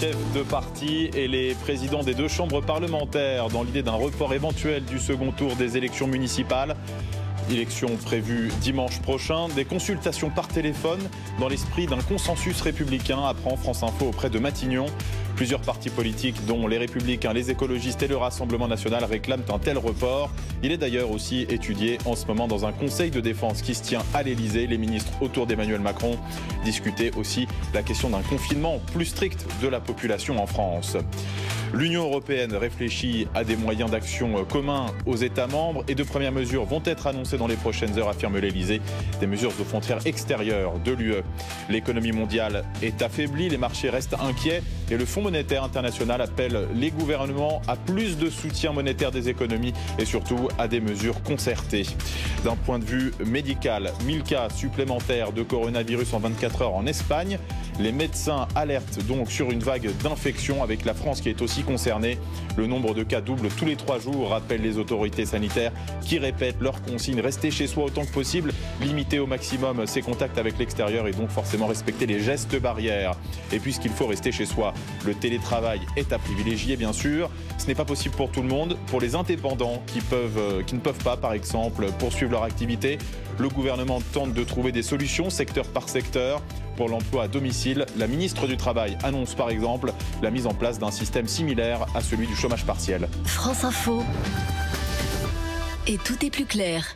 chefs de parti et les présidents des deux chambres parlementaires dans l'idée d'un report éventuel du second tour des élections municipales. Élection prévue dimanche prochain. Des consultations par téléphone dans l'esprit d'un consensus républicain, apprend France Info auprès de Matignon. Plusieurs partis politiques, dont les Républicains, les écologistes et le Rassemblement national, réclament un tel report. Il est d'ailleurs aussi étudié en ce moment dans un conseil de défense qui se tient à l'Elysée. Les ministres autour d'Emmanuel Macron discutaient aussi la question d'un confinement plus strict de la population en France. L'Union européenne réfléchit à des moyens d'action communs aux États membres et de premières mesures vont être annoncées dans les prochaines heures, affirme l'Elysée. Des mesures aux frontières extérieures de l'UE. L'économie mondiale est affaiblie, les marchés restent inquiets et le Fonds monétaire international appelle les gouvernements à plus de soutien monétaire des économies et surtout à des mesures concertées. D'un point de vue médical, 1000 cas supplémentaires de coronavirus en 24 heures en Espagne. Les médecins alertent donc sur une vague d'infection avec la France qui est aussi concernée. Le nombre de cas double tous les 3 jours, rappellent les autorités sanitaires qui répètent leurs consignes. Rester chez soi autant que possible, limiter au maximum ses contacts avec l'extérieur et donc forcément respecter les gestes barrières. Et puisqu'il faut rester chez soi, le télétravail est à privilégier bien sûr. Ce n'est pas possible pour tout le monde. Pour les indépendants qui ne peuvent pas par exemple poursuivre leur activité, le gouvernement tente de trouver des solutions secteur par secteur. Pour l'emploi à domicile, la ministre du Travail annonce par exemple la mise en place d'un système similaire à celui du chômage partiel. France Info. Et tout est plus clair.